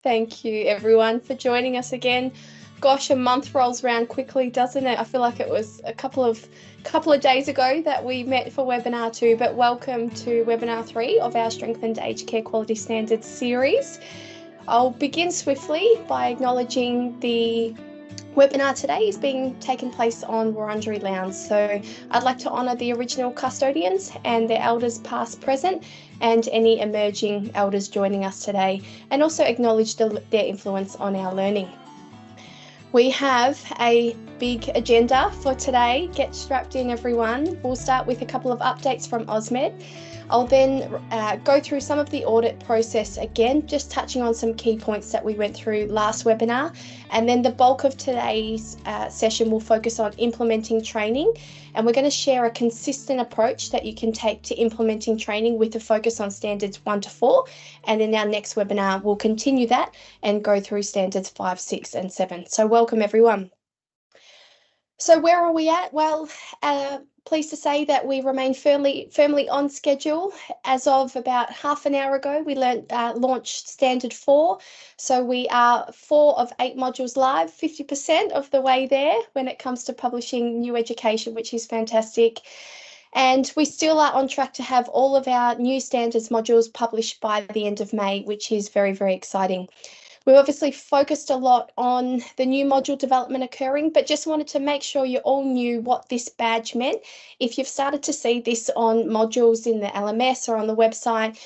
Thank you everyone for joining us again. Gosh, a month rolls around quickly, doesn't it? I feel like it was a couple of days ago that we met for webinar 2, but welcome to webinar 3 of our Strengthened Aged Care Quality Standards series. I'll begin swiftly by acknowledging the webinar today is being taken place on Wurundjeri Lounge. So I'd like to honour the original custodians and their elders past, present, and any emerging elders joining us today, and also acknowledge their influence on our learning. We have a big agenda for today. Get strapped in, everyone. We'll start with a couple of updates from AusMed. I'll then go through some of the audit process again, just touching on some key points that we went through last webinar. And then the bulk of today's session will focus on implementing training. And we're going to share a consistent approach that you can take to implementing training with a focus on standards 1 to 4. And in our next webinar, we'll continue that and go through standards 5, 6, and 7. So welcome, everyone. So where are we at? Well, pleased to say that we remain firmly on schedule. As of about half an hour ago, we launched Standard 4. So we are 4 of 8 modules live, 50% of the way there when it comes to publishing new education, which is fantastic. And we still are on track to have all of our new standards modules published by the end of May, which is very, very exciting. We've obviously focused a lot on the new module development occurring, but just wanted to make sure you all knew what this badge meant. If you've started to see this on modules in the LMS or on the website,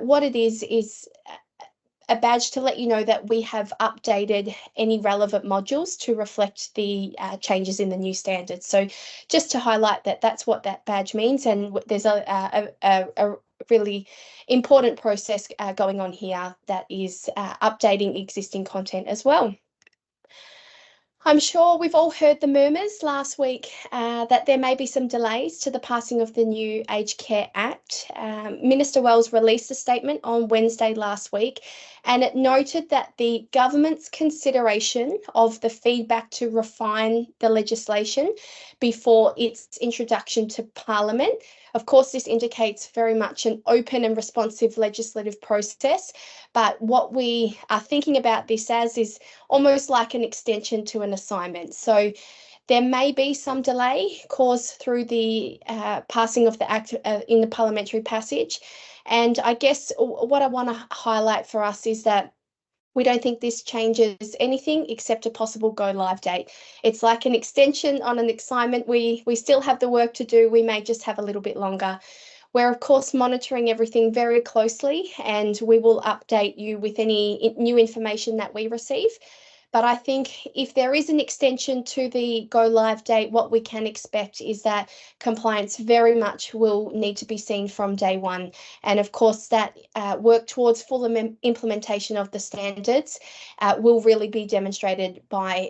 what it is a badge to let you know that we have updated any relevant modules to reflect the changes in the new standards. So just to highlight that that's what that badge means, and there's a really important process going on here that is updating existing content as well. I'm sure we've all heard the murmurs last week that there may be some delays to the passing of the new Aged Care Act. Minister Wells released a statement on Wednesday last week, and it noted that the government's consideration of the feedback to refine the legislation before its introduction to Parliament. Of course, this indicates very much an open and responsive legislative process, but what we are thinking about this as is almost like an extension to an assignment. So there may be some delay caused through the passing of the Act in the parliamentary passage. And I guess what I want to highlight for us is that we don't think this changes anything except a possible go live date. It's like an extension on an assignment. We still have the work to do. We may just have a little bit longer. We're, of course, monitoring everything very closely, and we will update you with any new information that we receive. But I think if there is an extension to the go live date, what we can expect is that compliance very much will need to be seen from day one. And of course, that work towards full implementation of the standards will really be demonstrated by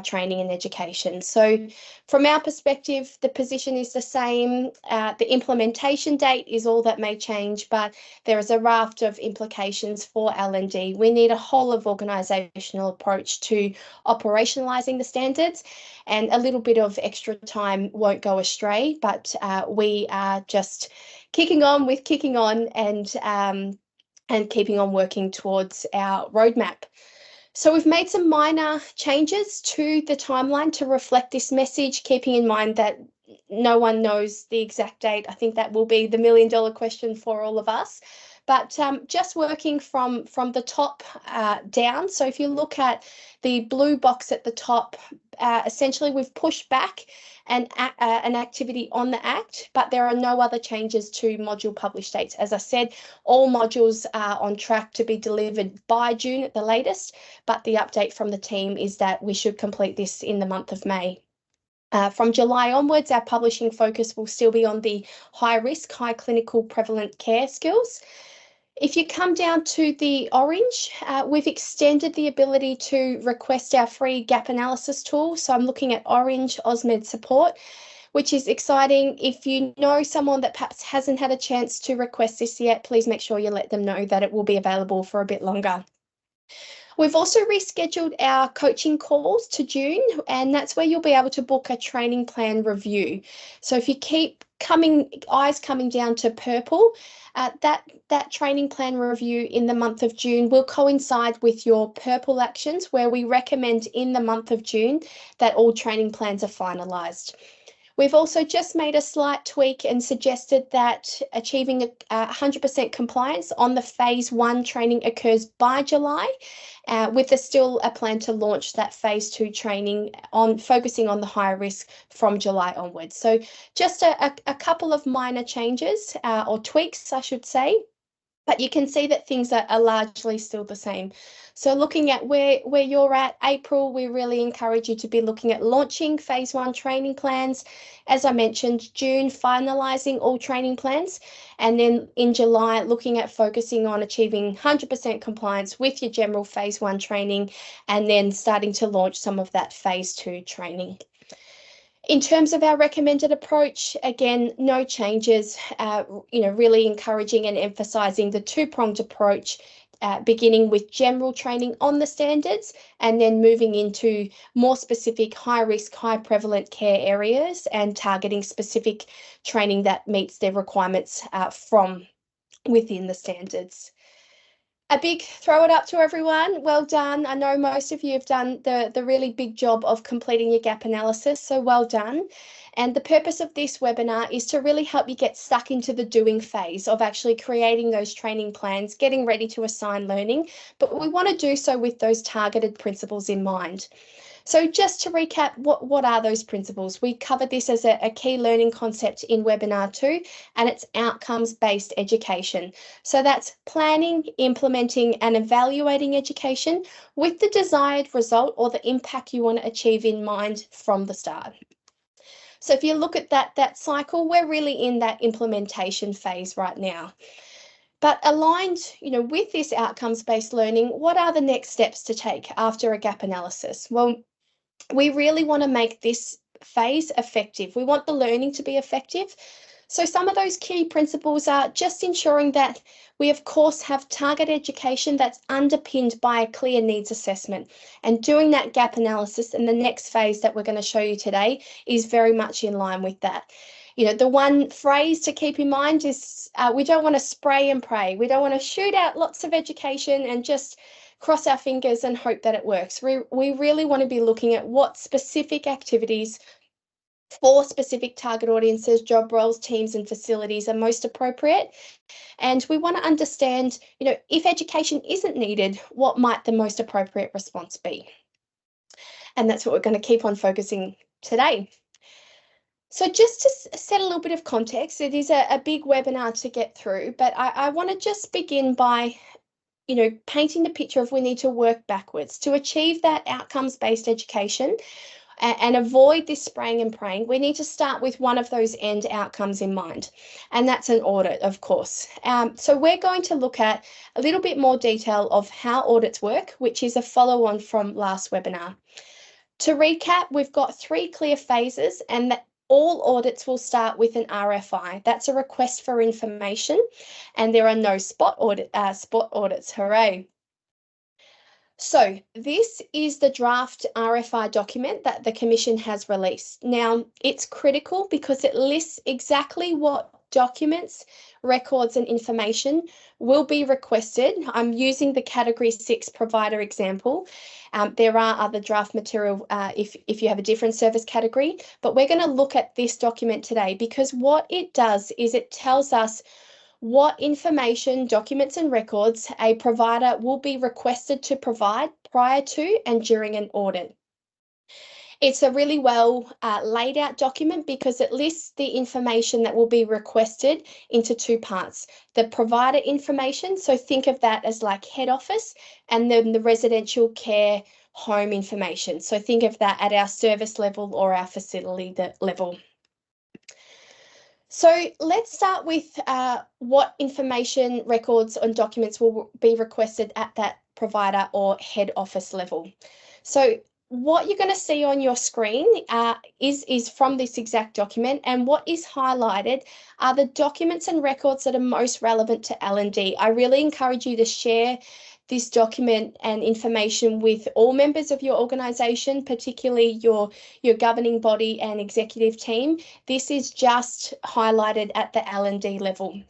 training and education. So from our perspective, the position is the same. The implementation date is all that may change, but there is a raft of implications for L&D. We need a whole of organisational approach to operationalising the standards, and a little bit of extra time won't go astray, but we are just kicking on and keeping on working towards our roadmap. So we've made some minor changes to the timeline to reflect this message, keeping in mind that no one knows the exact date. I think that will be the million-dollar question for all of us. But just working from the top down. So if you look at the blue box at the top, essentially we've pushed back an activity on the Act, but there are no other changes to module publish dates. As I said, all modules are on track to be delivered by June at the latest, but the update from the team is that we should complete this in the month of May. From July onwards, our publishing focus will still be on the high risk, high clinical prevalent care skills. If you come down to the orange, we've extended the ability to request our free gap analysis tool. So I'm looking at Orange AusMed support, which is exciting. If you know someone that perhaps hasn't had a chance to request this yet, please make sure you let them know that it will be available for a bit longer. We've also rescheduled our coaching calls to June, and that's where you'll be able to book a training plan review. So if you keep eyes coming down to purple, that training plan review in the month of June will coincide with your purple actions, where we recommend in the month of June that all training plans are finalised. We've also just made a slight tweak and suggested that achieving 100% compliance on the phase 1 training occurs by July, with still a plan to launch that phase 2 training on focusing on the higher risk from July onwards. So just a couple of minor changes or tweaks, I should say. But you can see that things are largely still the same. So looking at where you're at, April, we really encourage you to be looking at launching phase 1 training plans. As I mentioned, June, finalising all training plans. And then in July, looking at focusing on achieving 100% compliance with your general phase 1 training, and then starting to launch some of that phase 2 training. In terms of our recommended approach, again, no changes, really encouraging and emphasising the two-pronged approach, beginning with general training on the standards and then moving into more specific high-risk, high-prevalent care areas and targeting specific training that meets their requirements from within the standards. A big throw it up to everyone. Well done. I know most of you have done the really big job of completing your gap analysis, so well done. And the purpose of this webinar is to really help you get stuck into the doing phase of actually creating those training plans, getting ready to assign learning, but we want to do so with those targeted principles in mind. So just to recap, what are those principles? We covered this as a key learning concept in webinar 2, and it's outcomes-based education. So that's planning, implementing and evaluating education with the desired result or the impact you want to achieve in mind from the start. So if you look at that cycle, we're really in that implementation phase right now. But aligned, with this outcomes-based learning, what are the next steps to take after a gap analysis? Well, we really want to make this phase effective. We want the learning to be effective. So some of those key principles are just ensuring that we, of course, have target education that's underpinned by a clear needs assessment. And doing that gap analysis in the next phase that we're going to show you today is very much in line with that. The one phrase to keep in mind is we don't want to spray and pray. We don't want to shoot out lots of education and just cross our fingers and hope that it works. We really want to be looking at what specific activities for specific target audiences, job roles, teams and facilities are most appropriate. And we want to understand, if education isn't needed, what might the most appropriate response be? And that's what we're going to keep on focusing today. So just to set a little bit of context, it is a big webinar to get through, but I want to just begin by painting the picture of we need to work backwards to achieve that outcomes-based education and avoid this spraying and praying. We need to start with one of those end outcomes in mind, and that's an audit, of course. So we're going to look at a little bit more detail of how audits work, which is a follow-on from last webinar. To recap, we've got 3 clear phases, and that all audits will start with an RFI. That's a request for information, and there are no spot audits. Hooray! So this is the draft RFI document that the Commission has released. Now, it's critical because it lists exactly what documents, records and information will be requested. I'm using the Category 6 provider example. There are other draft material if you have a different service category, but we're going to look at this document today because what it does is it tells us what information, documents and records a provider will be requested to provide prior to and during an audit. It's a really well laid out document because it lists the information that will be requested into 2 parts. The provider information, so think of that as like head office, and then the residential care home information. So think of that at our service level or our facility level. So let's start with what information, records and documents will be requested at that provider or head office level. So what you're going to see on your screen is from this exact document, and what is highlighted are the documents and records that are most relevant to L&D. I really encourage you to share this document and information with all members of your organisation, particularly your governing body and executive team. This is just highlighted at the L&D level.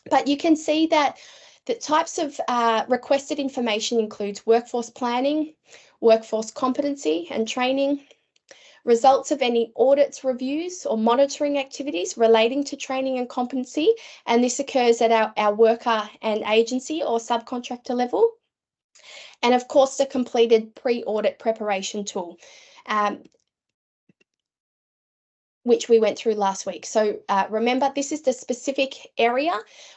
But you can see that the types of requested information includes workforce planning, workforce competency and training, results of any audits, reviews or monitoring activities relating to training and competency, and this occurs at our worker and agency or subcontractor level. And of course, the completed pre-audit preparation tool, which we went through last week. So remember, this is the specific area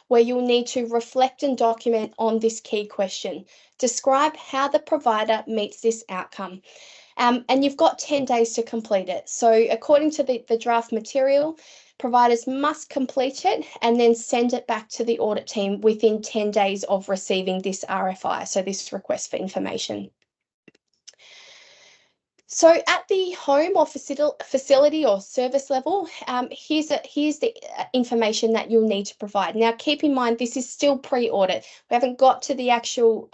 where you'll need to reflect and document on this key question. Describe how the provider meets this outcome. And you've got 10 days to complete it. So according to the draft material, providers must complete it and then send it back to the audit team within 10 days of receiving this RFI, so this request for information. So at the home or facility or service level, here's the information that you'll need to provide. Now, keep in mind, this is still pre-audit. We haven't got to the actual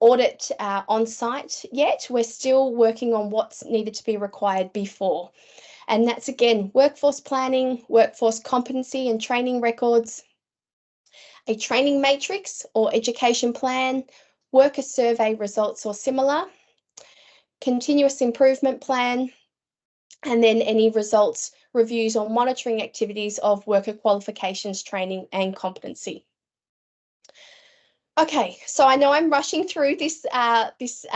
audit on site yet. We're still working on what's needed to be required before. And that's, again, workforce planning, workforce competency and training records, a training matrix or education plan, worker survey results or similar, continuous improvement plan, and then any results, reviews or monitoring activities of worker qualifications, training and competency. Okay, so I know I'm rushing through this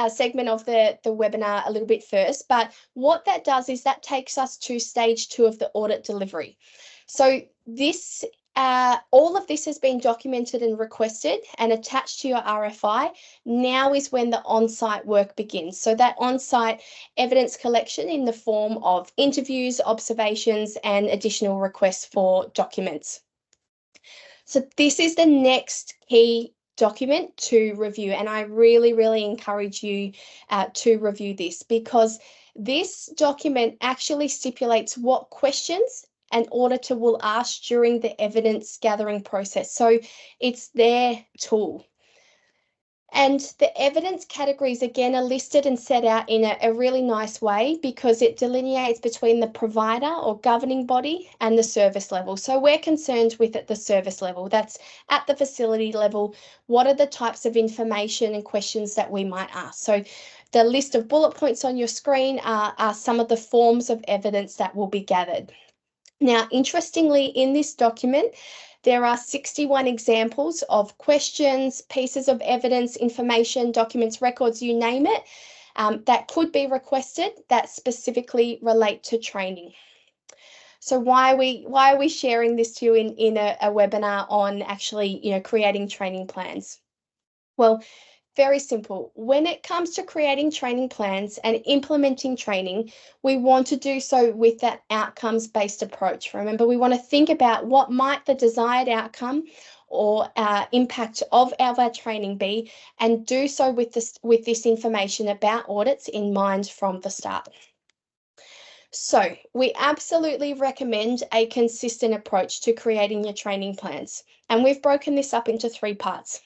segment of the webinar a little bit first, but what that does is that takes us to stage 2 of the audit delivery. So this all of this has been documented and requested and attached to your RFI. Now is when the on-site work begins. So that on-site evidence collection in the form of interviews, observations, and additional requests for documents. So this is the next key document to review, and I really encourage you to review this, because this document actually stipulates what questions an auditor will ask during the evidence gathering process. So it's their tool. And the evidence categories, again, are listed and set out in a really nice way, because it delineates between the provider or governing body and the service level. So we're concerned with at the service level. That's at the facility level. What are the types of information and questions that we might ask? So the list of bullet points on your screen are some of the forms of evidence that will be gathered. Now, interestingly, in this document, there are 61 examples of questions, pieces of evidence, information, documents, records, you name it, that could be requested that specifically relate to training. So why are we sharing this to you in a webinar on actually, creating training plans? Well, very simple. When it comes to creating training plans and implementing training, we want to do so with that outcomes-based approach. Remember, we want to think about what might the desired outcome or impact of our training be, and do so with this information about audits in mind from the start. So we absolutely recommend a consistent approach to creating your training plans, and we've broken this up into 3 parts.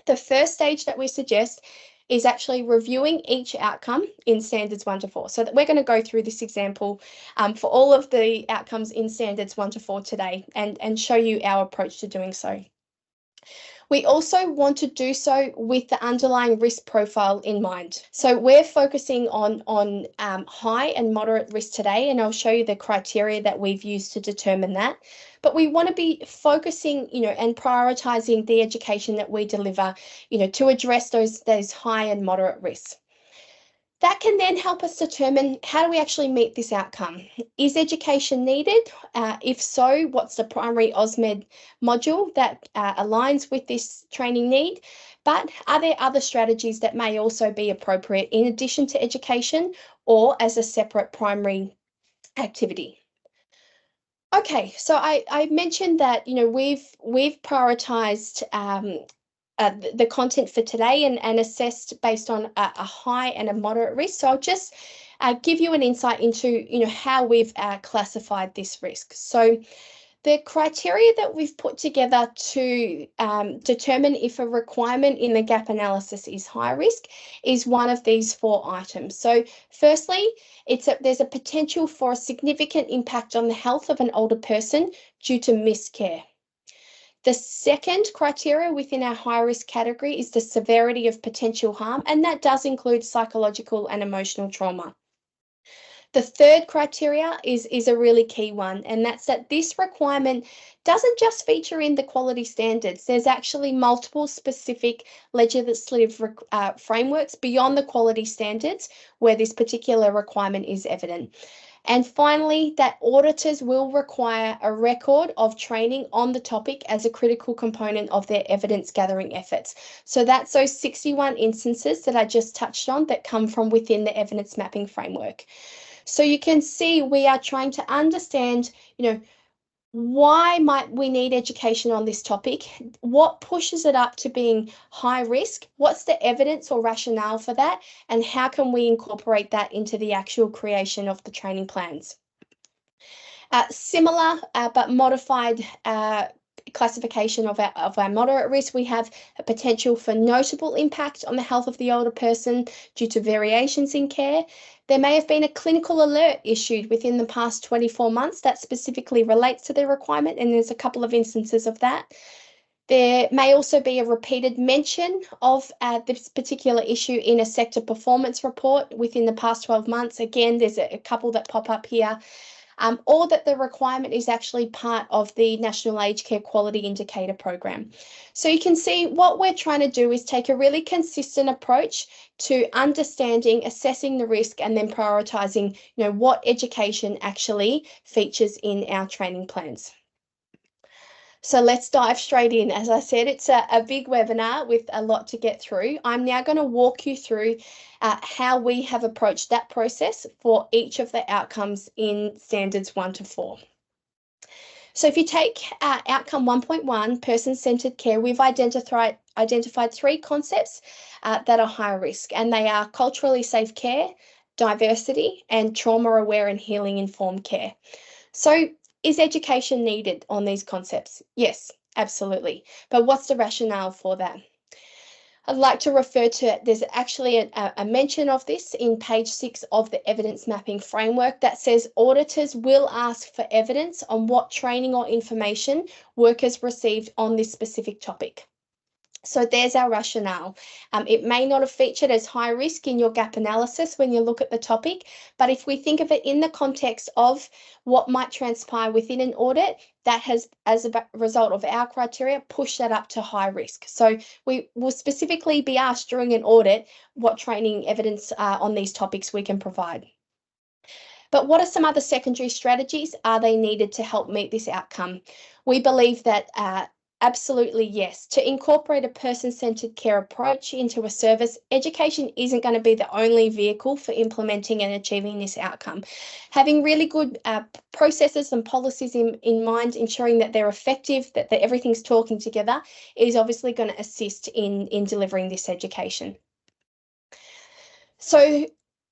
The first stage that we suggest is actually reviewing each outcome in standards 1 to 4. So that we're going to go through this example for all of the outcomes in standards 1 to 4 today, and show you our approach to doing so. We also want to do so with the underlying risk profile in mind. So we're focusing on high and moderate risk today, and I'll show you the criteria that we've used to determine that. But we want to be focusing, and prioritizing the education that we deliver, to address those high and moderate risks. That can then help us determine, how do we actually meet this outcome? Is education needed? If so, what's the primary AusMed module that aligns with this training need? But are there other strategies that may also be appropriate in addition to education, or as a separate primary activity? Okay, so I mentioned that we've prioritized the content for today and assessed based on a high and a moderate risk. So I'll just give you an insight into how we've classified this risk. So The criteria that we've put together to determine if a requirement in the gap analysis is high risk is one of these 4 items. So firstly, there's a potential for a significant impact on the health of an older person due to missed care. The second criteria within our high risk category is the severity of potential harm, and that does include psychological and emotional trauma. The third criteria is a really key one, and that's that this requirement doesn't just feature in the quality standards. There's actually multiple specific legislative frameworks beyond the quality standards where this particular requirement is evident. And finally, that auditors will require a record of training on the topic as a critical component of their evidence gathering efforts. So that's those 61 instances that I just touched on that come from within the evidence mapping framework. So you can see we are trying to understand, why might we need education on this topic? What pushes it up to being high risk? What's the evidence or rationale for that? And how can we incorporate that into the actual creation of the training plans? Similar but modified classification of our moderate risk, we have a potential for notable impact on the health of the older person due to variations in care. There may have been a clinical alert issued within the past 24 months that specifically relates to the requirement, and there's a couple of instances of that. There may also be a repeated mention of this particular issue in a sector performance report within the past 12 months. Again, there's a couple that pop up here. Or that the requirement is actually part of the National Aged Care Quality Indicator program. So you can see what we're trying to do is take a really consistent approach to understanding, assessing the risk, and then prioritising, what education actually features in our training plans. So let's dive straight in. As I said, it's a big webinar with a lot to get through. I'm now going to walk you through how we have approached that process for each of the outcomes in standards 1 to 4. So if you take outcome 1.1, person-centered care, we've identified 3 concepts that are high risk, and they are culturally safe care, diversity, and trauma-aware and healing-informed care. So is education needed on these concepts? Yes, absolutely. But what's the rationale for that? I'd like to refer to, there's actually a mention of this in page 6 of the evidence mapping framework that says auditors will ask for evidence on what training or information workers received on this specific topic. So there's our rationale. It may not have featured as high risk in your gap analysis when you look at the topic, but if we think of it in the context of what might transpire within an audit, that has, as a result of our criteria, pushed that up to high risk. So we will specifically be asked during an audit what training evidence on these topics we can provide. But what are some other secondary strategies? Are they needed to help meet this outcome? We believe that absolutely yes. To incorporate a person-centered care approach into a service, education isn't going to be the only vehicle for implementing and achieving this outcome. Having really good processes and policies in mind, ensuring that they're effective, that everything's talking together, is obviously going to assist in delivering this education. So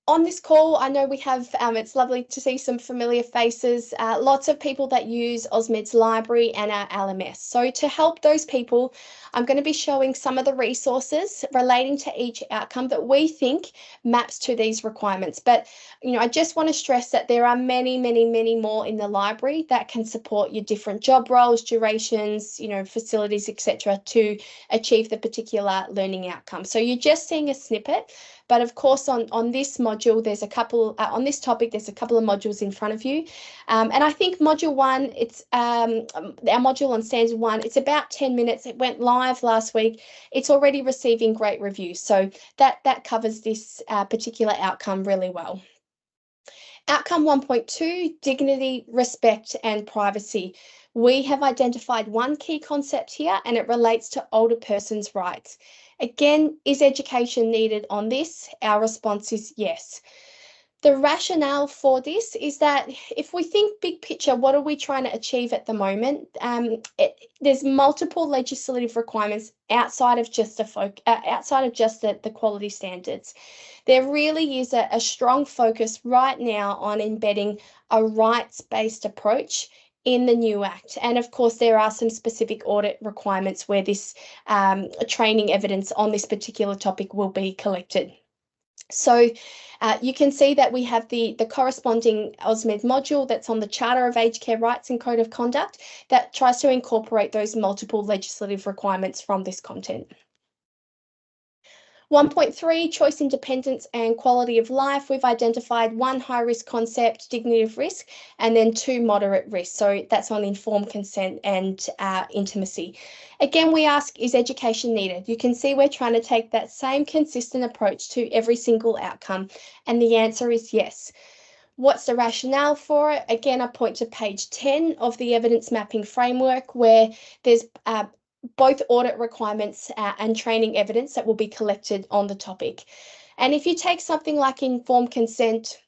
on this call, I know we have, it's lovely to see some familiar faces, lots of people that use AusMed's library and our LMS. So to help those people, I'm going to be showing some of the resources relating to each outcome that we think maps to these requirements. But, I just want to stress that there are many, many, many more in the library that can support your different job roles, durations, facilities, etc., to achieve the particular learning outcome. So you're just seeing a snippet. But of course, on this module, there's a couple, on this topic, there's a couple of modules in front of you. And I think module 1, it's our module on standard 1, it's about 10 minutes. It went live last week. It's already receiving great reviews. So that covers this particular outcome really well. Outcome 1.2, dignity, respect, and privacy. We have identified one key concept here, and it relates to older persons' rights. Again, is education needed on this? Our response is yes. The rationale for this is that if we think big picture, what are we trying to achieve at the moment? There's multiple legislative requirements outside of just the quality standards. There really is a strong focus right now on embedding a rights-based approach in the new Act. And of course, there are some specific audit requirements where this training evidence on this particular topic will be collected. So you can see that we have the corresponding AusMed module that's on the Charter of Aged Care Rights and Code of Conduct that tries to incorporate those multiple legislative requirements from this content. 1.3, choice, independence and quality of life. We've identified 1 high-risk concept, dignity of risk, and then 2 moderate risk. So that's on informed consent and intimacy. Again, we ask, is education needed? You can see we're trying to take that same consistent approach to every single outcome, and the answer is yes. What's the rationale for it? Again, I point to page 10 of the evidence mapping framework, where there's both audit requirements and training evidence that will be collected on the topic. And if you take something like informed consent,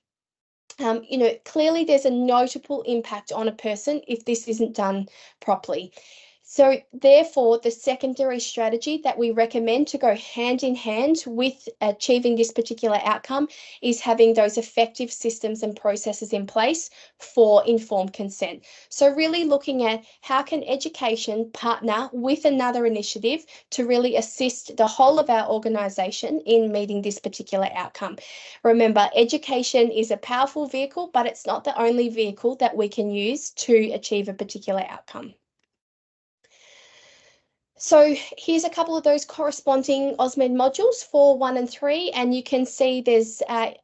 clearly there's a notable impact on a person if this isn't done properly. So therefore, the secondary strategy that we recommend to go hand in hand with achieving this particular outcome is having those effective systems and processes in place for informed consent. So really looking at how can education partner with another initiative to really assist the whole of our organisation in meeting this particular outcome. Remember, education is a powerful vehicle, but it's not the only vehicle that we can use to achieve a particular outcome. So here's a couple of those corresponding AusMed modules for 1 and 3, and you can see there's a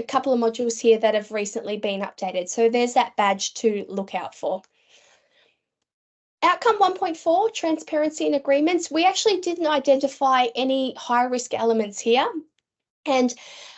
couple of modules here that have recently been updated. So there's that badge to look out for. Outcome 1.4, transparency and agreements. We actually didn't identify any high-risk elements here. And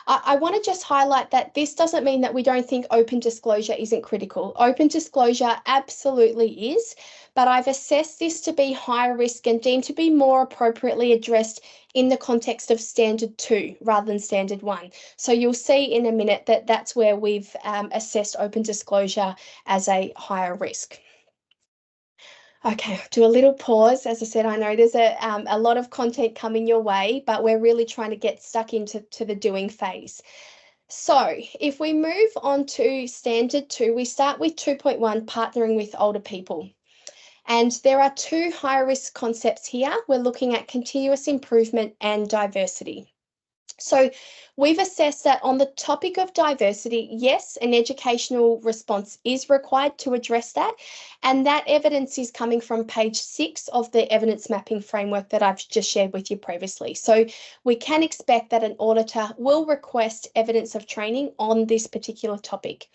I want to just highlight that this doesn't mean that we don't think open disclosure isn't critical. Open disclosure absolutely is, but I've assessed this to be higher risk and deemed to be more appropriately addressed in the context of Standard 2 rather than Standard 1. So you'll see in a minute that that's where we've assessed open disclosure as a higher risk. Okay, do a little pause. As I said, I know there's a lot of content coming your way, but we're really trying to get stuck into the doing phase. So if we move on to Standard 2, we start with 2.1, partnering with older people. And there are 2 high-risk concepts here. We're looking at continuous improvement and diversity. So we've assessed that on the topic of diversity, yes, an educational response is required to address that. And that evidence is coming from page 6 of the evidence mapping framework that I've just shared with you previously. So we can expect that an auditor will request evidence of training on this particular topic.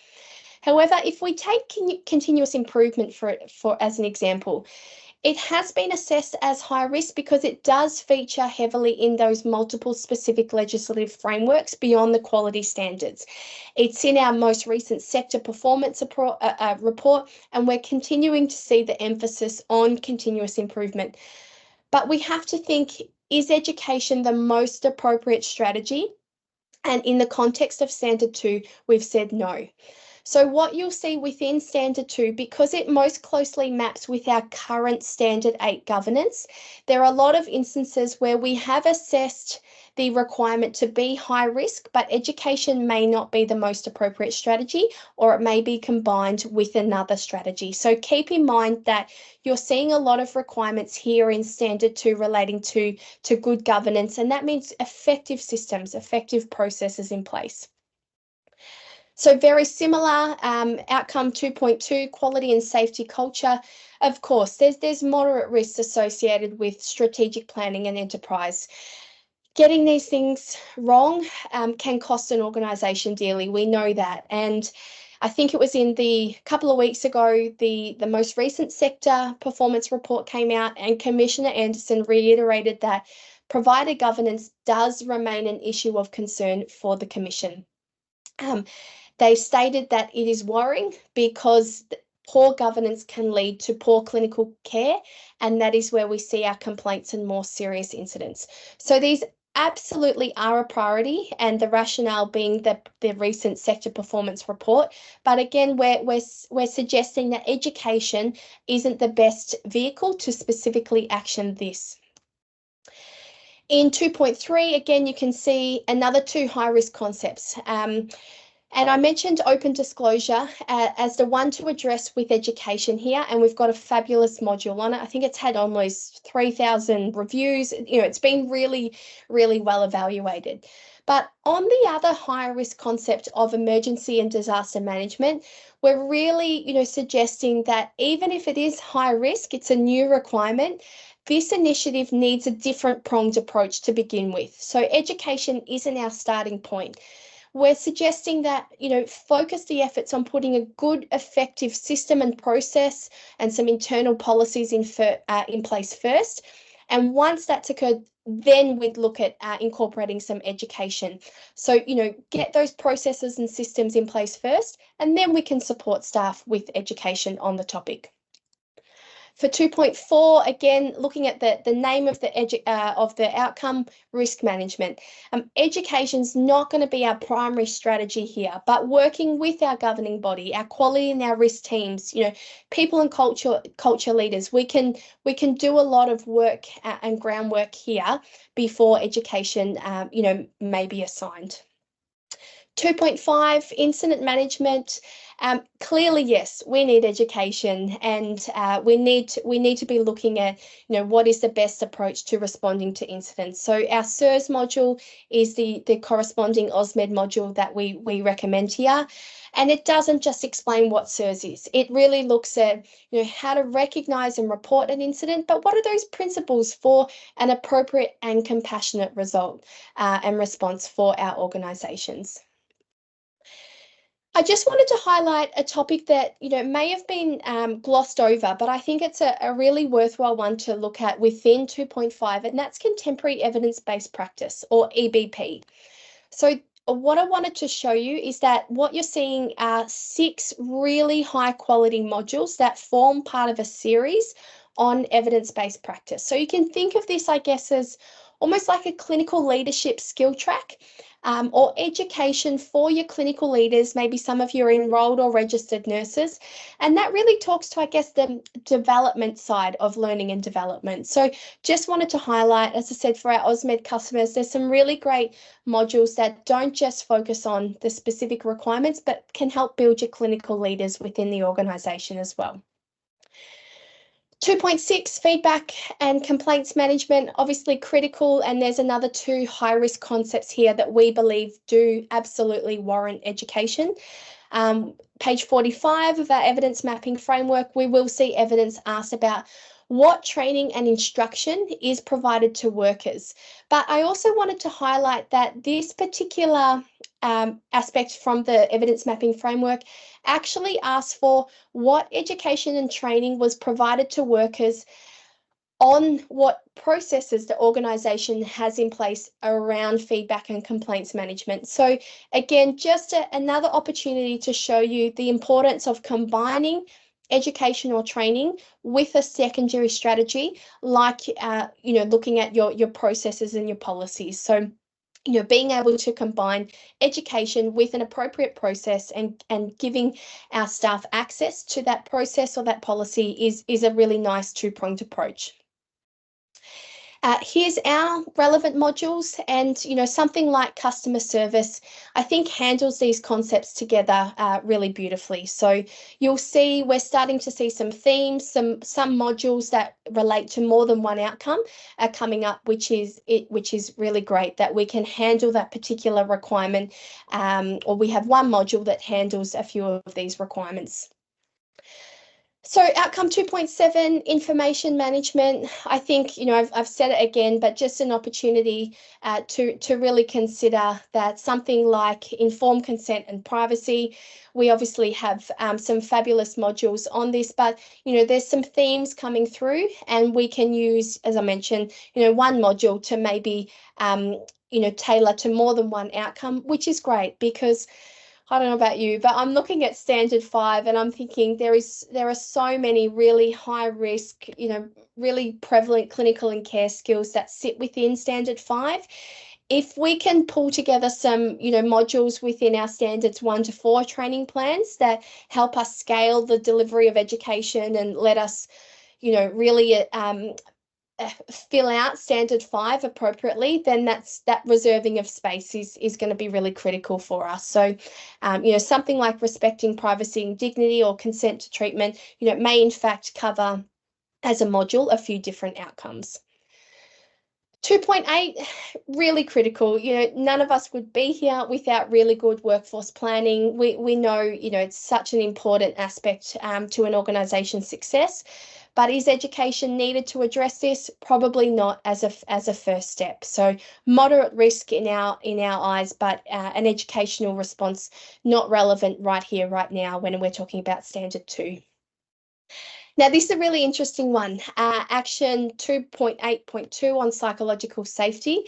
However, if we take continuous improvement for as an example, it has been assessed as high risk because it does feature heavily in those multiple specific legislative frameworks beyond the quality standards. It's in our most recent sector performance report, and we're continuing to see the emphasis on continuous improvement. But we have to think, is education the most appropriate strategy? And in the context of Standard 2, we've said no. So what you'll see within Standard 2, because it most closely maps with our current Standard 8 governance, there are a lot of instances where we have assessed the requirement to be high risk, but education may not be the most appropriate strategy, or it may be combined with another strategy. So keep in mind that you're seeing a lot of requirements here in Standard 2 relating to good governance, and that means effective systems, effective processes in place. So very similar, outcome 2.2, quality and safety culture. Of course, there's moderate risks associated with strategic planning and enterprise. Getting these things wrong can cost an organisation dearly. We know that. And I think it was in the couple of weeks ago, the most recent sector performance report came out, and Commissioner Anderson reiterated that provider governance does remain an issue of concern for the Commission. They stated that it is worrying because poor governance can lead to poor clinical care, and that is where we see our complaints and more serious incidents. So these absolutely are a priority, and the rationale being the recent sector performance report. But again, we're suggesting that education isn't the best vehicle to specifically action this. In 2.3, again, you can see another 2 high-risk concepts. And I mentioned open disclosure as the one to address with education here, and we've got a fabulous module on it. I think it's had almost 3,000 reviews. It's been really, really well evaluated. But on the other higher risk concept of emergency and disaster management, we're really, suggesting that even if it is high risk, it's a new requirement. This initiative needs a different pronged approach to begin with. So education isn't our starting point. We're suggesting that, focus the efforts on putting a good, effective system and process and some internal policies in place first. And once that's occurred, then we'd look at incorporating some education. So, get those processes and systems in place first, and then we can support staff with education on the topic. For 2.4, again, looking at the name of the outcome, risk management. Education's not going to be our primary strategy here, but working with our governing body, our quality and our risk teams, people and culture leaders, we can do a lot of work and groundwork here before education, may be assigned. 2.5, incident management. Clearly, yes, we need education, and we need to be looking at, what is the best approach to responding to incidents. So our SIRS module is the corresponding AusMed module that we recommend here. And it doesn't just explain what SIRS is. It really looks at, how to recognise and report an incident, but what are those principles for an appropriate and compassionate result and response for our organisations. I just wanted to highlight a topic that, may have been glossed over, but I think it's a really worthwhile one to look at within 2.5, and that's contemporary evidence-based practice, or EBP. So what I wanted to show you is that what you're seeing are 6 really high quality modules that form part of a series on evidence-based practice. So you can think of this, I guess, as almost like a clinical leadership skill track. Or education for your clinical leaders. Maybe some of you are enrolled or registered nurses. And that really talks to, I guess, the development side of learning and development. So just wanted to highlight, as I said, for our AusMed customers, there's some really great modules that don't just focus on the specific requirements, but can help build your clinical leaders within the organisation as well. 2.6, feedback and complaints management, obviously critical, and there's another 2 high-risk concepts here that we believe do absolutely warrant education. Page 45 of our evidence mapping framework, we will see evidence asked about what training and instruction is provided to workers. But I also wanted to highlight that this particular aspect from the evidence mapping framework actually asks for what education and training was provided to workers on what processes the organisation has in place around feedback and complaints management. So again, just another opportunity to show you the importance of combining education or training with a secondary strategy, like looking at your processes and your policies. So being able to combine education with an appropriate process and giving our staff access to that process or that policy is a really nice 2-pronged approach. Here's our relevant modules, and something like customer service, I think, handles these concepts together really beautifully. So you'll see we're starting to see some themes, some modules that relate to more than one outcome are coming up, which is really great that we can handle that particular requirement, or we have one module that handles a few of these requirements. So outcome 2.7, information management. I think, I've said it again, but just an opportunity to really consider that something like informed consent and privacy. We obviously have some fabulous modules on this, but, there's some themes coming through, and we can use, as I mentioned, one module to maybe, tailor to more than one outcome, which is great because I don't know about you, but I'm looking at standard 5 and I'm thinking there are so many really high risk, really prevalent clinical and care skills that sit within standard 5. If we can pull together some, modules within our standards 1 to 4 training plans that help us scale the delivery of education and let us, really fill out standard 5 appropriately, then that reserving of space is going to be really critical for us. So, something like respecting privacy and dignity or consent to treatment, may in fact cover as a module a few different outcomes. 2.8, really critical. None of us would be here without really good workforce planning. We know, it's such an important aspect to an organisation's success. But is education needed to address this? Probably not as a first step. So moderate risk in our eyes, but an educational response not relevant right here, right now, when we're talking about standard 2. Now, this is a really interesting one. Action 2.8.2 on psychological safety.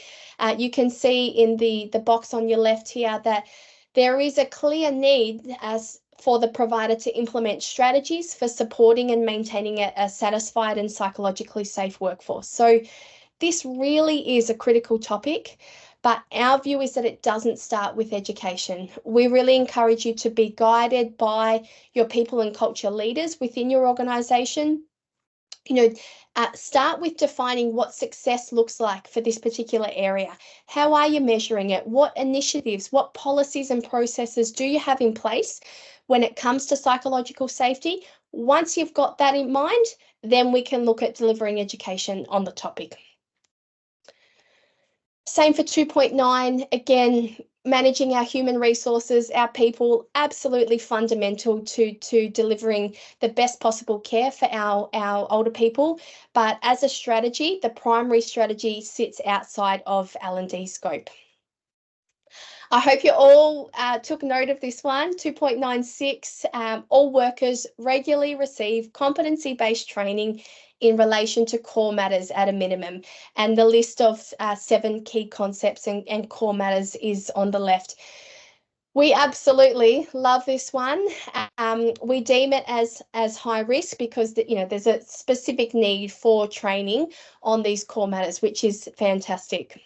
You can see in the box on your left here that there is a clear need for the provider to implement strategies for supporting and maintaining a satisfied and psychologically safe workforce. So this really is a critical topic, but our view is that it doesn't start with education. We really encourage you to be guided by your people and culture leaders within your organisation. Start with defining what success looks like for this particular area. How are you measuring it? What initiatives, what policies and processes do you have in place when it comes to psychological safety? Once you've got that in mind, then we can look at delivering education on the topic. Same for 2.9, again, managing our human resources, our people, absolutely fundamental to delivering the best possible care for our older people. But as a strategy, the primary strategy sits outside of L&D scope. I hope you all took note of this one. 2.96, all workers regularly receive competency-based training in relation to core matters at a minimum. And the list of 7 key concepts and core matters is on the left. We absolutely love this one. We deem it as high risk because there's a specific need for training on these core matters, which is fantastic.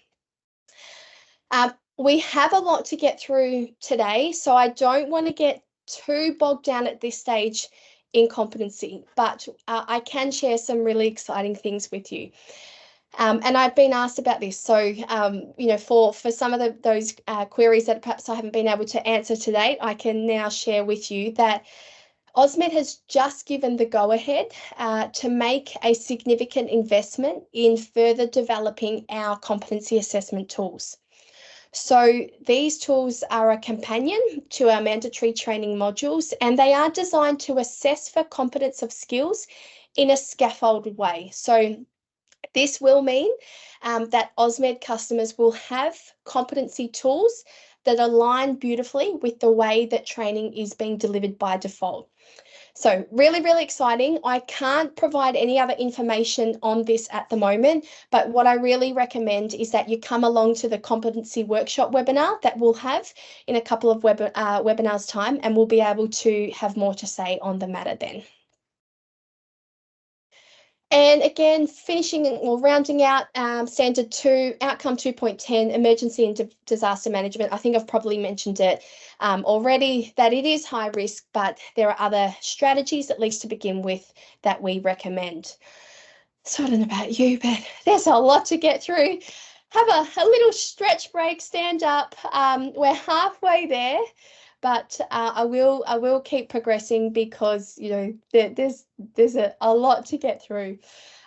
We have a lot to get through today, so I don't want to get too bogged down at this stage in competency, but I can share some really exciting things with you. And I've been asked about this. So, for some of those queries that perhaps I haven't been able to answer to date, I can now share with you that AusMed has just given the go-ahead to make a significant investment in further developing our competency assessment tools. So these tools are a companion to our mandatory training modules, and they are designed to assess for competence of skills in a scaffolded way. So this will mean that AusMed customers will have competency tools that align beautifully with the way that training is being delivered by default. So really, really exciting. I can't provide any other information on this at the moment, but what I really recommend is that you come along to the competency workshop webinar that we'll have in a couple of webinars time, and we'll be able to have more to say on the matter then. And again, finishing or rounding out standard 2, outcome 2.10, emergency and disaster management. I think I've probably mentioned it already, that it is high risk, but there are other strategies, at least to begin with, that we recommend. So I don't know about you, but there's a lot to get through. Have a little stretch break, stand up. We're halfway there. But I will keep progressing because there's a lot to get through.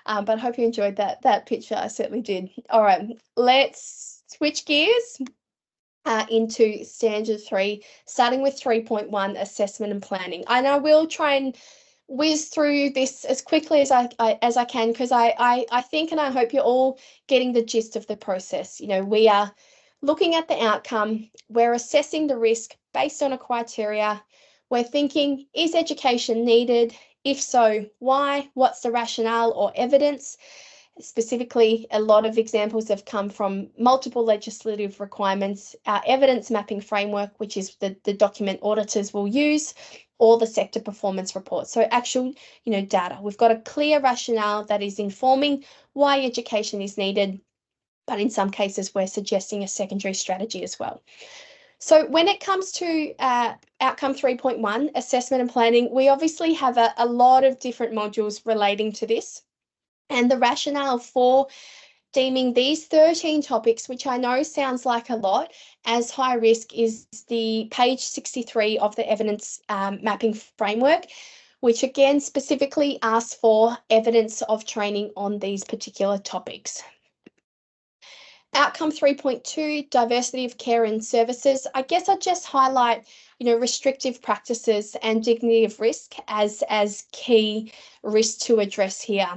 But I hope you enjoyed that picture. I certainly did. All right, let's switch gears into standard 3, starting with 3.1, assessment and planning. And I will try and whiz through this as quickly as I can, because I think and I hope you're all getting the gist of the process. We are looking at the outcome, we're assessing the risk based on a criteria. We're thinking, is education needed? If so, why? What's the rationale or evidence? Specifically, a lot of examples have come from multiple legislative requirements, our evidence mapping framework, which is the document auditors will use, or the sector performance report. So actual, data. We've got a clear rationale that is informing why education is needed, but in some cases, we're suggesting a secondary strategy as well. So when it comes to outcome 3.1, assessment and planning, we obviously have a lot of different modules relating to this. And the rationale for deeming these 13 topics, which I know sounds like a lot, as high risk is the page 63 of the evidence mapping framework, which again specifically asks for evidence of training on these particular topics. Outcome 3.2, diversity of care and services. I guess I'll just highlight, restrictive practices and dignity of risk as key risks to address here.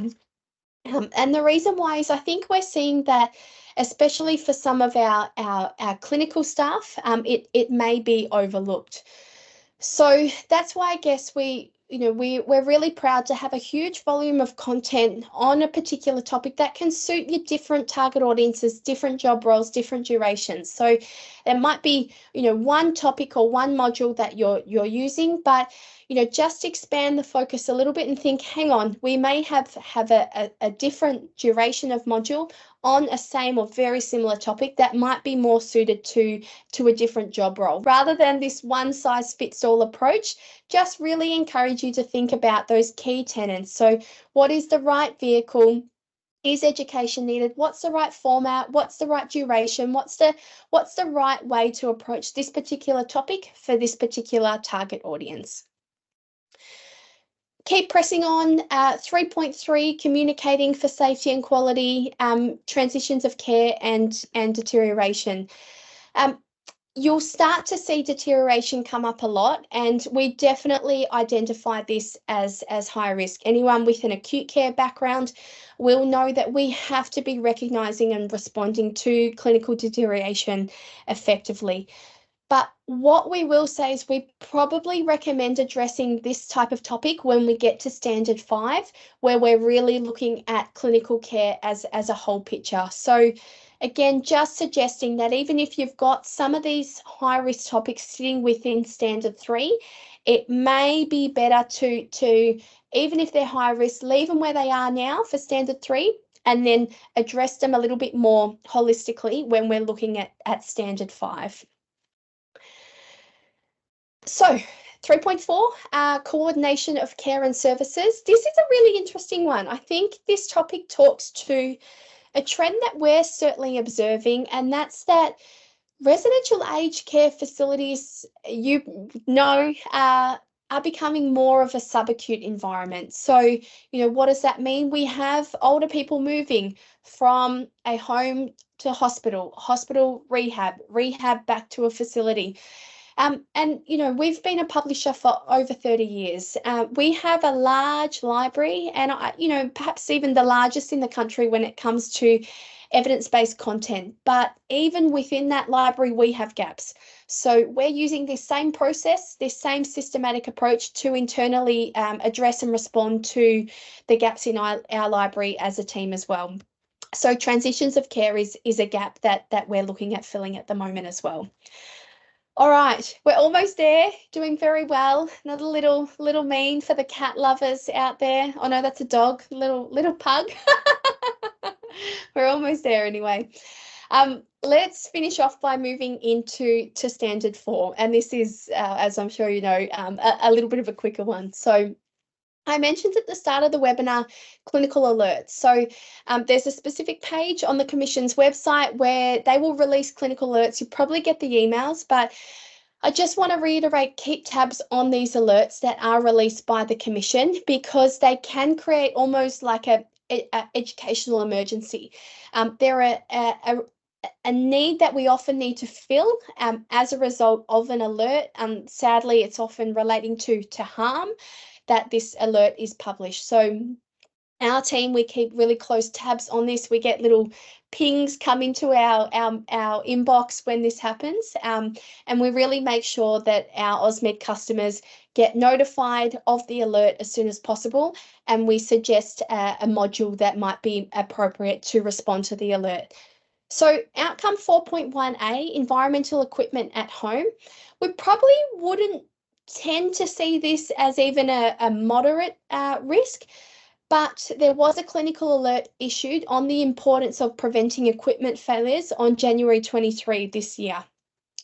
And the reason why is I think we're seeing that, especially for some of our clinical staff, it may be overlooked. So that's why I guess we're really proud to have a huge volume of content on a particular topic that can suit your different target audiences, different job roles, different durations. So there might be, one topic or one module that you're using, but just expand the focus a little bit and think, hang on, we may have a different duration of module on a same or very similar topic that might be more suited to a different job role. Rather than this one size fits all approach, just really encourage you to think about those key tenets. So what is the right vehicle? Is education needed? What's the right format? What's the right duration? What's the right way to approach this particular topic for this particular target audience? Keep pressing on. 3.3, communicating for safety and quality, transitions of care and deterioration. You'll start to see deterioration come up a lot, and we definitely identify this as high risk. Anyone with an acute care background will know that we have to be recognising and responding to clinical deterioration effectively. But what we will say is we probably recommend addressing this type of topic when we get to standard 5, where we're really looking at clinical care as a whole picture. So again, just suggesting that even if you've got some of these high risk topics sitting within standard 3, it may be better to even if they're high risk, leave them where they are now for standard 3, and then address them a little bit more holistically when we're looking at standard 5. So 3.4, coordination of care and services. This is a really interesting one. I think this topic talks to a trend that we're certainly observing, and that's that residential aged care facilities, are becoming more of a subacute environment. So, what does that mean? We have older people moving from a home to hospital, rehab back to a facility. And, we've been a publisher for over 30 years. We have a large library and, perhaps even the largest in the country when it comes to evidence-based content. But even within that library, we have gaps. So we're using this same process, this same systematic approach to internally address and respond to the gaps in our library as a team as well. So transitions of care is a gap that we're looking at filling at the moment as well. All right, we're almost there, doing very well. Another little mean for the cat lovers out there. Oh no, that's a dog, little pug. We're almost there anyway. Let's finish off by moving into standard 4, and this is, as I'm sure you know, a little bit of a quicker one. So I mentioned at the start of the webinar, clinical alerts. So there's a specific page on the Commission's website where they will release clinical alerts. You probably get the emails, but I just want to reiterate, keep tabs on these alerts that are released by the Commission, because they can create almost like a educational emergency. They're a need that we often need to fill as a result of an alert. Sadly, it's often relating to harm that this alert is published. So our team, we keep really close tabs on this. We get little pings come into our inbox when this happens, and we really make sure that our AusMed customers get notified of the alert as soon as possible, and we suggest a module that might be appropriate to respond to the alert. So outcome 4.1a, environmental equipment at home. We probably wouldn't tend to see this as even a moderate risk, but there was a clinical alert issued on the importance of preventing equipment failures on January 23 this year.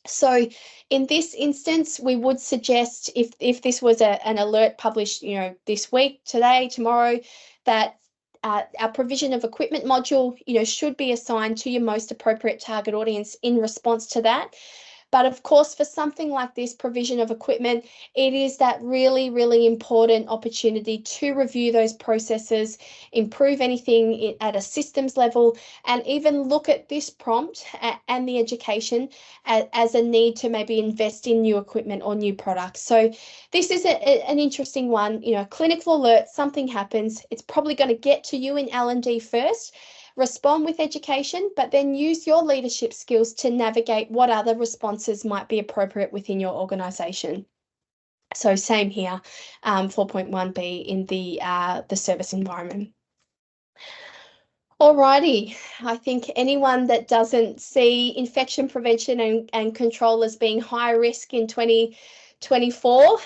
So in this instance, we would suggest if this was an alert published, this week, today, tomorrow, that our provision of equipment module, should be assigned to your most appropriate target audience in response to that. But of course, for something like this provision of equipment, it is that really, really important opportunity to review those processes, improve anything at a systems level, and even look at this prompt and the education as a need to maybe invest in new equipment or new products. So this is an interesting one. Clinical alert, something happens. It's probably going to get to you in L&D first. Respond with education, but then use your leadership skills to navigate what other responses might be appropriate within your organisation. So same here, 4.1b in the service environment. Alrighty, I think anyone that doesn't see infection prevention and control as being high risk in 2024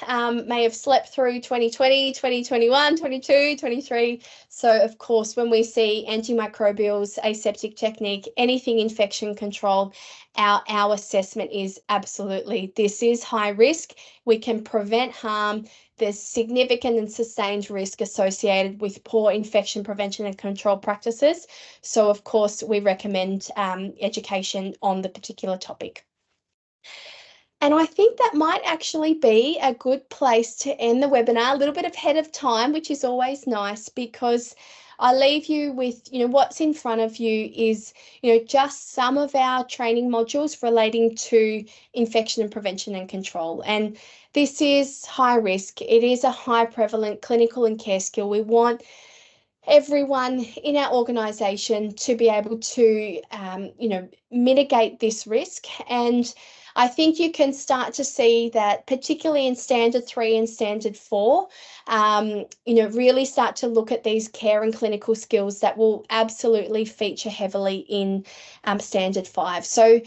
may have slept through 2020, 2021, 22, 23. So of course, when we see antimicrobials, aseptic technique, anything infection control, our assessment is absolutely, this is high risk. We can prevent harm. There's significant and sustained risk associated with poor infection prevention and control practices. So of course, we recommend education on the particular topic. And I think that might actually be a good place to end the webinar, a little bit ahead of time, which is always nice, because I leave you with, what's in front of you is, just some of our training modules relating to infection and prevention and control. And this is high risk. It is a high prevalent clinical and care skill. We want everyone in our organisation to be able to, mitigate this risk. And I think you can start to see that, particularly in Standard 3 and Standard 4, really start to look at these care and clinical skills that will absolutely feature heavily in Standard 5. So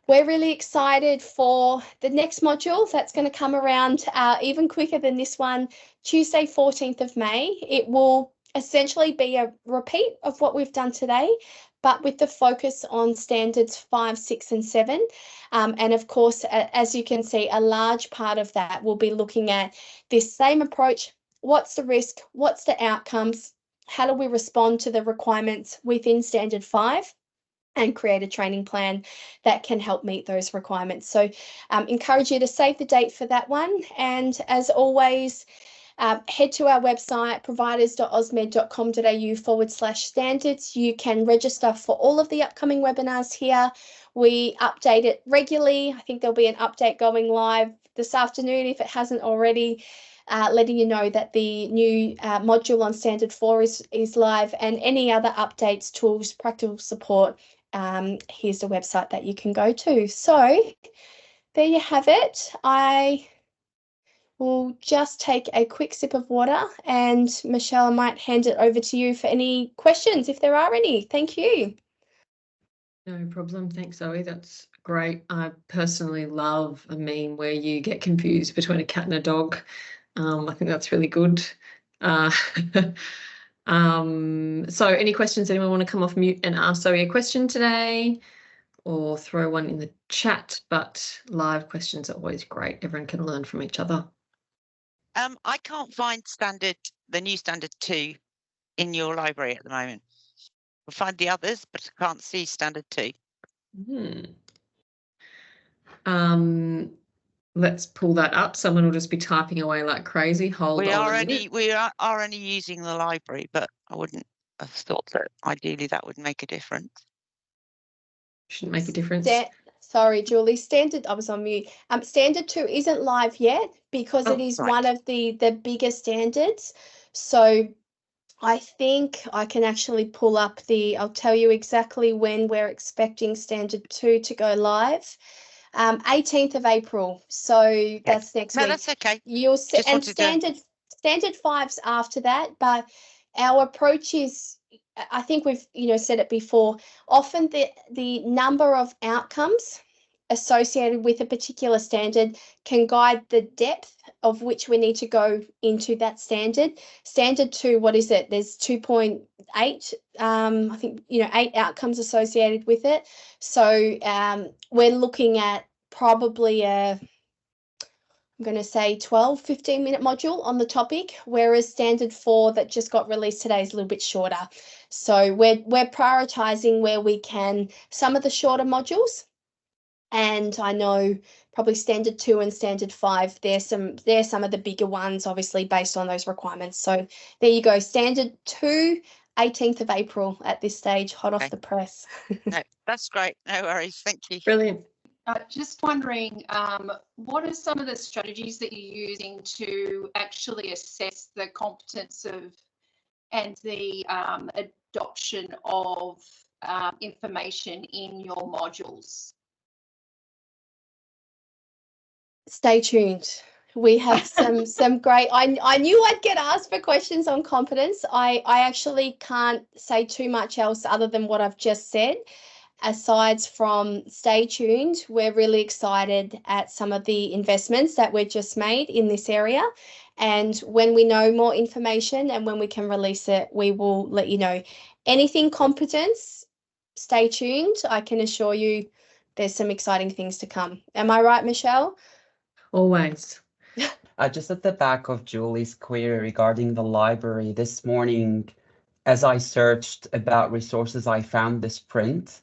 we're really excited for the next module that's going to come around even quicker than this one, Tuesday, 14th of May. It will essentially be a repeat of what we've done today, but with the focus on standards 5, 6, and 7. And of course, as you can see, a large part of that will be looking at this same approach. What's the risk? What's the outcomes? How do we respond to the requirements within standard 5? And create a training plan that can help meet those requirements. So encourage you to save the date for that one. And as always, head to our website, providers.ausmed.com.au/standards. You can register for all of the upcoming webinars here. We update it regularly. I think there'll be an update going live this afternoon if it hasn't already, letting you know that the new module on Standard 4 is live, and any other updates, tools, practical support, here's the website that you can go to. So there you have it. We'll just take a quick sip of water, and Michelle, I might hand it over to you for any questions, if there are any. Thank you. No problem. Thanks, Zoe. That's great. I personally love a meme where you get confused between a cat and a dog. I think that's really good. So any questions? Anyone want to come off mute and ask Zoe a question today, or throw one in the chat? But live questions are always great. Everyone can learn from each other. I can't find the new standard 2 in your library at the moment. I'll find the others, but I can't see standard 2. Let's pull that up. Someone will just be typing away like crazy. We are only using the library, but I wouldn't have thought that ideally that would make a difference. Shouldn't make a difference. Sorry, Julie. I was on mute. Standard 2 isn't live yet because it is one of the bigger standards. So I think I can actually pull up I'll tell you exactly when we're expecting Standard 2 to go live. 18th of April. So that's next week. No, that's okay. You'll see, and Standard 5's after that, but our approach is, I think we've said it before, often the number of outcomes associated with a particular standard can guide the depth of which we need to go into that standard. Standard 2, what is it? There's 2.8, I think, 8 outcomes associated with it. So we're looking at probably I'm going to say 12, 15-minute module on the topic, whereas standard 4 that just got released today is a little bit shorter. So we're prioritizing where we can some of the shorter modules. And I know probably standard 2 and standard 5, they're some of the bigger ones, obviously based on those requirements. So there you go, standard 2, 18th of April at this stage, hot off the press. No, that's great. No worries. Thank you. Brilliant. Just wondering, what are some of the strategies that you're using to actually assess the competence of and the adoption of information in your modules? Stay tuned. We have some great, I knew I'd get asked for questions on competence. I actually can't say too much else other than what I've just said. Aside from stay tuned, we're really excited at some of the investments that we've just made in this area. And when we know more information and when we can release it, we will let you know. Anything competence, stay tuned. I can assure you there's some exciting things to come. Am I right, Michelle? Always. Just at the back of Julie's query regarding the library, this morning, as I searched about resources, I found this print,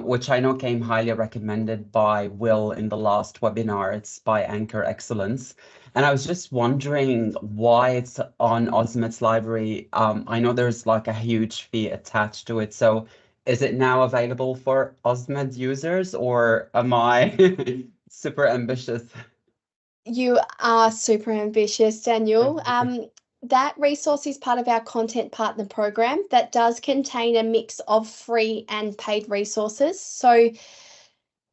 which I know came highly recommended by Will in the last webinar. It's by Anchor Excellence. And I was just wondering why it's on Osmed's library. I know there's like a huge fee attached to it. So is it now available for Osmed users, or am I super ambitious? You are super ambitious, Daniel. That resource is part of our content partner program that does contain a mix of free and paid resources. So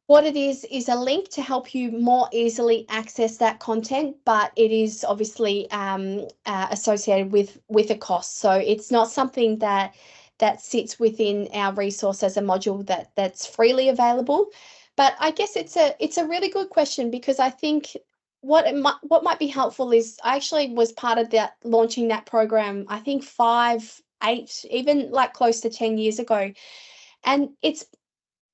what it is a link to help you more easily access that content, but it is obviously associated with a cost. So it's not something that sits within our resource as a module that's freely available. But I guess it's a really good question, because I think what might be helpful is I actually was part of that launching that program, I think 5, 8, even like close to 10 years ago. And it's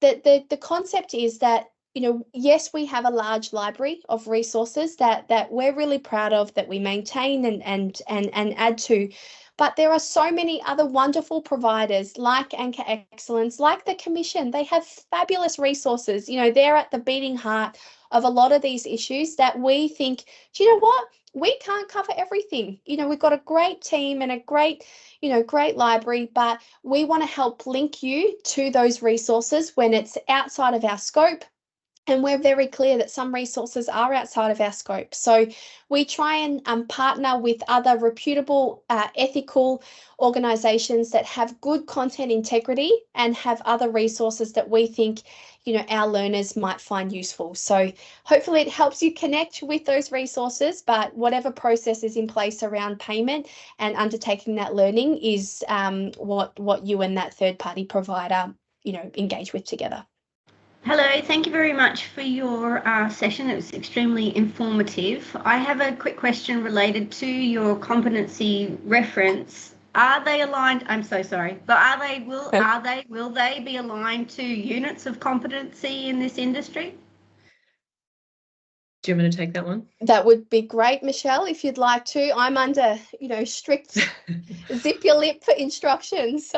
the concept is that, you know, yes, we have a large library of resources that we're really proud of, that we maintain and add to. But there are so many other wonderful providers like Anchor Excellence, like the Commission. They have fabulous resources. You know, they're at the beating heart of a lot of these issues that we think, do you know what? We can't cover everything. You know, we've got a great team and a great library, but we want to help link you to those resources when it's outside of our scope. And we're very clear that some resources are outside of our scope. So we try and partner with other reputable, ethical organisations that have good content integrity and have other resources that we think, you know, our learners might find useful. So hopefully it helps you connect with those resources, but whatever process is in place around payment and undertaking that learning is what you and that third-party provider, you know, engage with together. Hello, thank you very much for your session. It was extremely informative. I have a quick question related to your competency reference. Are they aligned? I'm so sorry, but will they be aligned to units of competency in this industry? Do you want me to take that one? That would be great, Michelle, if you'd like to. I'm under, you know, strict zip your lip instructions.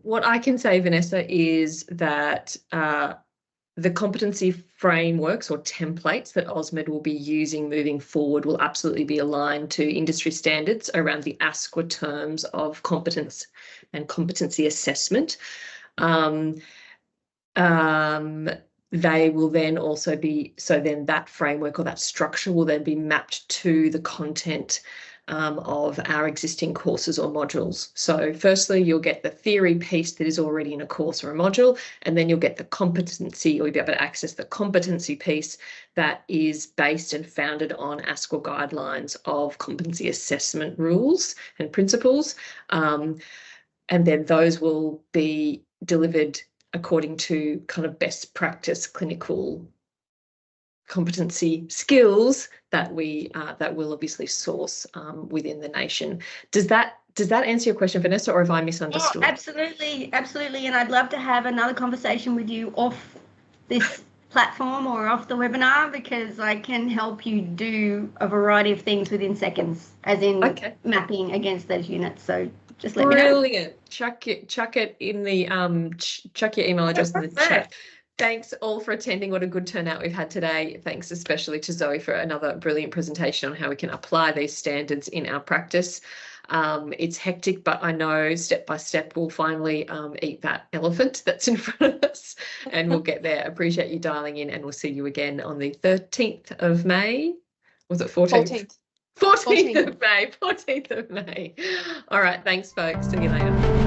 What I can say, Vanessa, is that the competency frameworks or templates that Osmed will be using moving forward will absolutely be aligned to industry standards around the ASQA terms of competence and competency assessment. They will then also be, so then that framework or that structure will then be mapped to the content of our existing courses or modules. So firstly, you'll get the theory piece that is already in a course or a module, and then you'll get the competency, or you'll be able to access the competency piece that is based and founded on ASQA guidelines of competency assessment rules and principles. And then those will be delivered according to kind of best practice clinical competency skills that we that will obviously source within the nation. Does that answer your question, Vanessa, or have I misunderstood? Oh, absolutely, and I'd love to have another conversation with you off this platform or off the webinar, because I can help you do a variety of things within seconds, as in mapping against those units. So just let me know. Brilliant. Chuck it in the chuck your email address in the chat. Thanks all for attending. What a good turnout we've had today. Thanks especially to Zoe for another brilliant presentation on how we can apply these standards in our practice. It's hectic, but I know step by step we'll finally eat that elephant that's in front of us, and we'll get there. Appreciate you dialing in, and we'll see you again on the 13th of May. Was it 14th? 14th of May. 14th of May. All right. Thanks, folks. See you later.